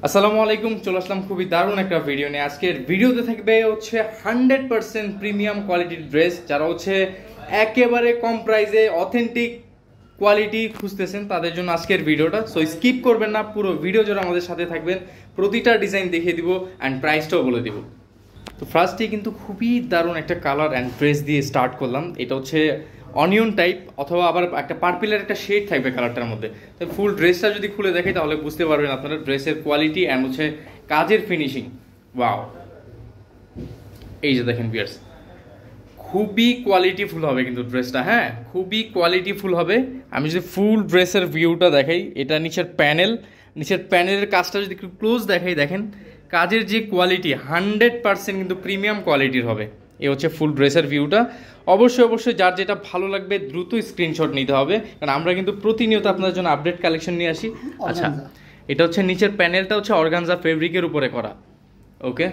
আসসালামু আলাইকুম, চলে আসলাম খুবই দারুণ একটা ভিডিও নিয়ে। আজকের ভিডিওতে থাকবে হচ্ছে 100% প্রিমিয়াম কোয়ালিটির ড্রেস। যারা হচ্ছে একেবারে কম প্রাইসে অথেন্টিক কোয়ালিটি খুঁজতেছেন তাদের জন্য আজকের ভিডিওটা। সো স্কিপ করবেন না, পুরো ভিডিও জুড়ে আমাদের সাথে থাকবেন। প্রতিটা ডিজাইন দেখিয়ে দিব অ্যান্ড প্রাইসটাও বলে দিব। তো ফার্স্টে কিন্তু খুবই দারুণ একটা কালার অ্যান্ড ড্রেস দিয়ে স্টার্ট করলাম। এটা হচ্ছে অনিয়ন টাইপ অথবা আবার একটা পার্পেলের একটা শেড থাকবে কালারটার মধ্যে। তো ফুল ড্রেসটা যদি খুলে দেখে তাহলে বুঝতে পারবেন আপনারা ড্রেসের কোয়ালিটি অ্যান্ড হচ্ছে কাজের ফিনিশিং। ওয়াও, এই যে দেখেন ভিউয়ার্স, খুবই কোয়ালিটিফুল হবে কিন্তু ড্রেসটা। হ্যাঁ, খুবই কোয়ালিটিফুল হবে। আমি যদি ফুল ড্রেসের ভিউটা দেখাই, এটা নিচের প্যানেলের কাজটা যদি একটু ক্লোজ দেখাই, দেখেন কাজের যে কোয়ালিটি 100% কিন্তু প্রিমিয়াম কোয়ালিটির হবে। এ হচ্ছে ফুল ড্রেসের ভিউটা। অবশ্যই যার যেটা ভালো লাগবে দ্রুত স্ক্রিনশট নিতে হবে, কারণ আমরা কিন্তু প্রতিনিয়ত আপনাদের জন্য আপডেট কালেকশন নিয়ে আসি। আচ্ছা, এটা হচ্ছে নিচের প্যানেলটা হচ্ছে অর্গানজা ফেব্রিকের উপরে করা। ওকে,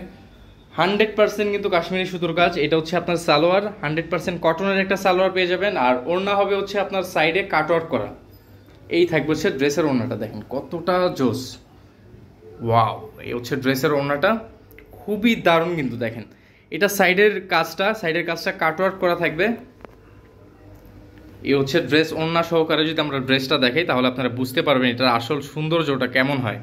100% কিন্তু কাশ্মীরি সুতোর কাজ। এটা হচ্ছে আপনার সালোয়ার, 100% কটনের একটা সালোয়ার পেয়ে যাবেন। আর ওড়না হবে হচ্ছে আপনার সাইডে কাটওয়ার্ক করা। এই থাকবে হচ্ছে ড্রেসের ওড়নাটা, দেখেন কতটা জোস। ওয়াও, এই হচ্ছে ড্রেসের ওড়নাটা, খুবই দারুণ কিন্তু। দেখেন এটা সাইডের কাজটা কাটওয়ার্ক করা থাকবে। এই হচ্ছে ড্রেস ওড়না সহকারে যদি আমরা ড্রেসটা দেখাই তাহলে আপনারা বুঝতে পারবেন এটার আসল সৌন্দর্যটা কেমন হয়।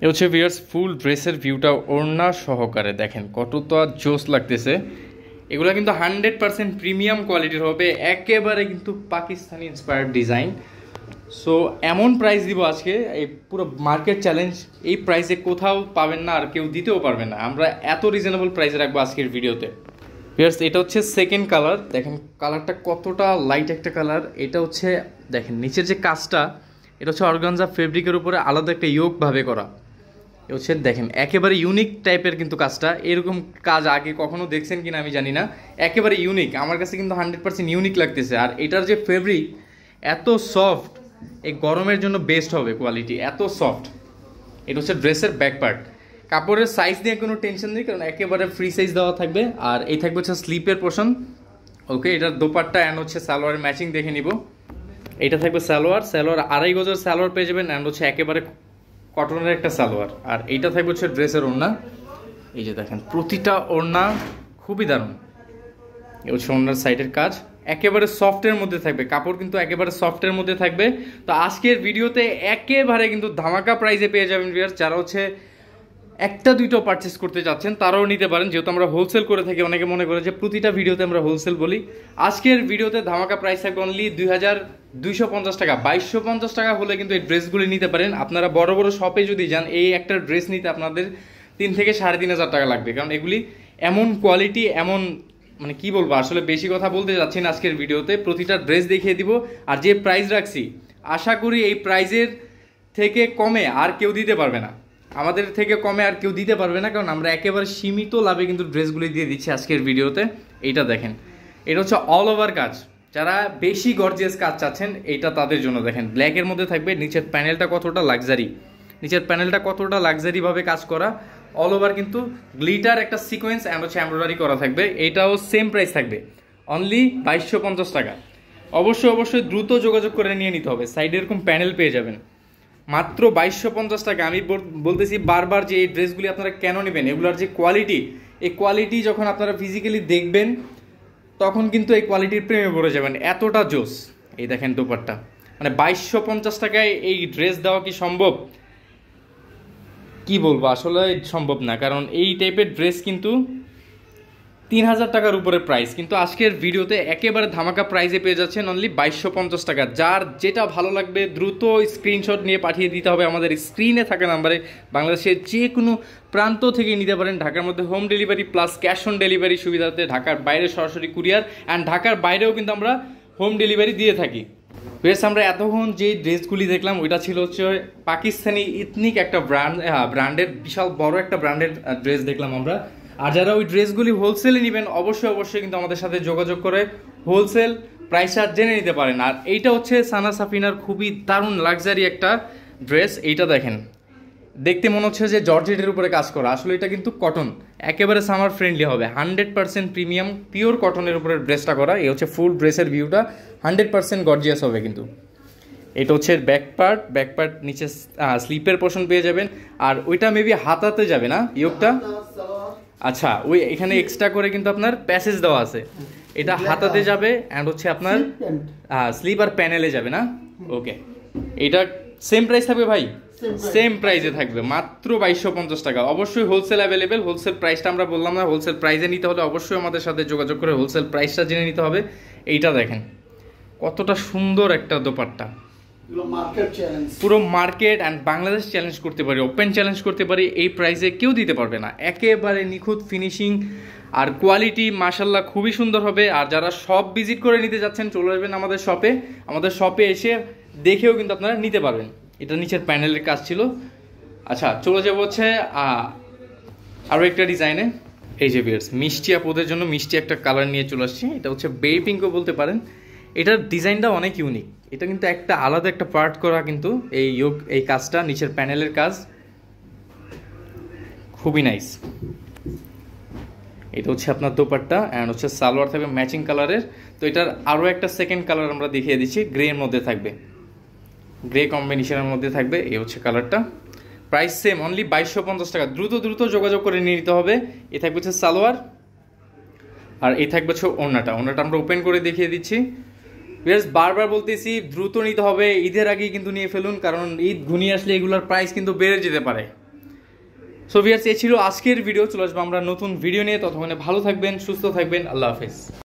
এ হচ্ছে ভিউয়ার্স ফুল ড্রেসের ভিউটা ওড়না সহকারে, দেখেন কতটা জোস লাগতেছে। এগুলো কিন্তু 100% প্রিমিয়াম কোয়ালিটির হবে, একেবারে কিন্তু পাকিস্তানি ইন্সপায়ার্ড ডিজাইন। সো এমন প্রাইস দিব আজকে, এই পুরো মার্কেট চ্যালেঞ্জ। এই প্রাইসে কোথাও পাবেন না, আর কেউ দিতেও পারবে না। আমরা এত রিজনেবল প্রাইসে রাখবো আজকের ভিডিওতে। ভিউয়ার্স, এটা হচ্ছে সেকেন্ড কালার। দেখেন কালারটা কতটা লাইট একটা কালার। এটা হচ্ছে দেখেন নিচের যে কাজটা, এটা হচ্ছে অর্গানজা ফেব্রিকের উপরে আলাদা একটা ইয়োগ ভাবে করা। হচ্ছে দেখেন একেবারে ইউনিক টাইপের কিন্তু কাজটা। এরকম কাজ আগে কখনো দেখছেন কিনা আমি জানি না, একেবারে ইউনিক। আমার কাছে কিন্তু 100% ইউনিক লাগতেছে। আর এটার যে ফেব্রিক এত সফট, এই গরমের জন্য বেস্ট হবে কোয়ালিটি, এত সফট। এটা হচ্ছে ড্রেসের ব্যাক পার্ট। কাপড়ের সাইজ নিয়ে কোনো টেনশন নেই, কারণ একেবারে ফ্রি সাইজ দেওয়া থাকবে। আর এই থাকবে হচ্ছে স্লিপের পোর্শন। ওকে, এটার দোপাট্টা অ্যান্ড হচ্ছে সালোয়ারের ম্যাচিং দেখে নিব। এটা থাকবে সালোয়ার 2.5 গজের সালোয়ার পেয়ে যাবেন, অ্যান্ড হচ্ছে একেবারে কটনের একটা সালোয়ার। আর এইটা থাকবে হচ্ছে ড্রেসের ওড়না। এই যে দেখেন প্রতিটা ওড়না খুবই দারুণ। এই হচ্ছে ওড়নার সাইডের কাজ, একেবারে সফটের মধ্যে থাকবে। কাপড় কিন্তু একেবারে সফটের মধ্যে থাকবে। তো আজকের ভিডিওতে একেবারে কিন্তু ধামাকা প্রাইসে পেয়ে যাবেন ভিউয়ার্স। যারা হচ্ছে একটা দুটো পারচেস করতে যাচ্ছেন তারাও নিতে পারেন, যেহেতু আমরা হোলসেল করে থাকি। অনেকে মনে করে যে প্রতিটা ভিডিওতে আমরা হোলসেল বলি। আজকের ভিডিওতে ধামাকা প্রাইস থাকবে অনলি 2250 টাকা। 2250 টাকা হলে কিন্তু এই ড্রেসগুলি নিতে পারেন। আপনারা বড় বড় শপে যদি যান, এই একটা ড্রেস নিতে আপনাদের 3 থেকে 3500 টাকা লাগবে, কারণ এগুলি এমন কোয়ালিটি, এমন মানে কি বলবো, আসলে বেশি কথা বলতে যাচ্ছি না আজকের ভিডিওতে। প্রতিটা ড্রেস দেখিয়ে দিব। আর যে প্রাইস রাখছি, আশা করি এই প্রাইজের থেকে কমে আর কেউ দিতে পারবে না। আমাদের থেকে কমে আর কেউ দিতে পারবে না, কারণ আমরা একেবারে সীমিত লাভে কিন্তু ড্রেসগুলি দিয়ে দিচ্ছি আজকের ভিডিওতে। এইটা দেখেন, এটা হচ্ছে অল ওভার কাজ। যারা বেশি গর্জিয়াস কাজ চাচ্ছেন এইটা তাদের জন্য। দেখেন ব্ল্যাকের মধ্যে থাকবে, নিচের প্যানেলটা কতটা লাক্সারিভাবে কাজ করা। অল ওভার কিন্তু গ্লিটার একটা সিকোয়েন্স অ্যান্ড হচ্ছে এমব্রয়ডারি করা থাকবে। এইটাও সেম প্রাইস থাকবে, অনলি 2250 টাকা। অবশ্যই দ্রুত যোগাযোগ করে নিয়ে নিতে হবে। সাইডে এরকম প্যানেল পেয়ে যাবেন মাত্র 2250 টাকা। আমি বলতেছি বারবার যে এই ড্রেসগুলি আপনারা কেন নেবেন, এগুলোর যে কোয়ালিটি, এই কোয়ালিটি যখন আপনারা ফিজিক্যালি দেখবেন তখন কিন্তু এই কোয়ালিটির প্রেমে পড়ে যাবেন, এতটা জোস। এই দেখেন দোপাট্টা, মানে 2250 টাকায় এই ড্রেস দেওয়া কি সম্ভব? কি বলবো, আসলে সম্ভব না, কারণ এই টাইপের ড্রেস কিন্তু 3000 টাকার উপরে প্রাইস। কিন্তু আজকের ভিডিওতে একেবারে ধামাকা প্রাইসে পেয়ে যাচ্ছেন অনলি 2250 টাকা। যার যেটা ভালো লাগবে দ্রুত স্ক্রিনশট নিয়ে পাঠিয়ে দিতে হবে আমাদের স্ক্রিনে থাকা নাম্বারে। বাংলাদেশের যে কোনো প্রান্ত থেকে নিতে পারেন। ঢাকার মধ্যে home delivery plus cash on delivery সুবিধাতে, ঢাকার বাইরে সরাসরি কুরিয়ার, অ্যান্ড ঢাকার বাইরেও কিন্তু আমরা হোম ডেলিভারি দিয়ে থাকি। বেশ, আমরা এতক্ষণ যে ড্রেসগুলি দেখলাম ওইটা ছিল হচ্ছে পাকিস্তানি ইথনিক একটা ব্র্যান্ডের, বিশাল বড় একটা ব্র্যান্ডের ড্রেস দেখলাম আমরা। আর যারা ওই ড্রেসগুলি হোলসেলে নেবেন অবশ্যই কিন্তু আমাদের সাথে যোগাযোগ করে হোলসেল প্রাইসটা জেনে নিতে পারেন। আর এইটা হচ্ছে সানা সাফিনার খুবই দারুণ লাক্সারি একটা ড্রেস। এইটা দেখেন, দেখতে মনে হচ্ছে যে জর্জেটের উপরে কাজ করা, আসলে এটা কিন্তু কটন, একেবারে সামার ফ্রেন্ডলি হবে। 100% প্রিমিয়াম পিওর কটনের উপরে ড্রেসটা করা। এই হচ্ছে ফুল ড্রেসের ভিউটা, 100% গর্জিয়াস হবে কিন্তু। এটা হচ্ছে ব্যাক পার্ট নিচে স্লিপের পোর্শন পেয়ে যাবেন। আর ওইটা মেবি হাতাতে যাবে না ইয়োগটা? আচ্ছা, ওই এখানে এক্সট্রা করে কিন্তু আপনার প্যাসেজ দেওয়া আছে, এটা হাতাতে যাবে অ্যান্ড হচ্ছে আপনার স্লিপ আর প্যানেলে যাবে না? ওকে, এটা সেম প্রাইস থাকবে ভাই? সেম প্রাইসে থাকবে, মাত্র 2250 টাকা। অবশ্যই হোলসেল অ্যাভেলেবেল। হোলসেল প্রাইসটা আমরা বললাম না, হোলসেল প্রাইসে নিতে হলে অবশ্যই আমাদের সাথে যোগাযোগ করে হোলসেল প্রাইসটা জেনে নিতে হবে। এইটা দেখেন কতটা সুন্দর একটা দোপাট্টা, পুরো মার্কেট অ্যান্ড বাংলাদেশ চ্যালেঞ্জ করতে পারি, ওপেন চ্যালেঞ্জ করতে পারি, এই প্রাইসে কেউ দিতে পারবে না। একেবারে নিখুঁত ফিনিশিং আর কোয়ালিটি মাশাল্লাহ খুবই সুন্দর হবে। আর যারা শপ ভিজিট করে নিতে যাচ্ছেন চলে আসবেন আমাদের শপে, আমাদের শপে এসে দেখেও কিন্তু আপনারা নিতে পারবেন। এটা নিচের প্যানেলের কাজ ছিল। আচ্ছা, চলে যাবো হচ্ছে আরও একটা ডিজাইনে। এই যে ভিউয়ার্স, মিষ্টি আপুদের জন্য মিষ্টি একটা কালার নিয়ে চলে আসছি। এটা হচ্ছে বেবি পিঙ্কও বলতে পারেন। এটার ডিজাইনটা অনেক ইউনিক, এটা কিন্তু একটা আলাদা একটা পার্ট করা, কিন্তু এই কাজটা নিচের প্যানেলের কাজ খুবই নাইস। এটা হচ্ছে আপনার দোপাট্টা অ্যান্ড হচ্ছে সালোয়ার থাকবে ম্যাচিং কালারের। তো এটার আরও একটা সেকেন্ড কালার আমরা দেখিয়ে দিচ্ছি, গ্রের মধ্যে থাকবে, গ্রে কম্বিনেশনের মধ্যে থাকবে। এই হচ্ছে কালারটা। প্রাইস সেম, অনলি 2250 টাকা। দ্রুত যোগাযোগ করে নিয়ে নিতে হবে। এ থাকবে হচ্ছে সালোয়ার আর এই থাকবে হচ্ছে ওড়নাটা আমরা ওপেন করে দেখিয়ে দিচ্ছি। বেশ বারবার বলতেছি দ্রুত নিতে হবে, ঈদের আগেই কিন্তু নিয়ে ফেলুন, কারণ ঈদ ঘনিয়ে আসলে এগুলোর প্রাইস কিন্তু বেড়ে যেতে পারে। সো ভিউয়ার্স, এই ছিল আজকের ভিডিও। চলে আসবো আমরা নতুন ভিডিও নিয়ে, ততক্ষণে ভালো থাকবেন, সুস্থ থাকবেন, আল্লাহ হাফেজ।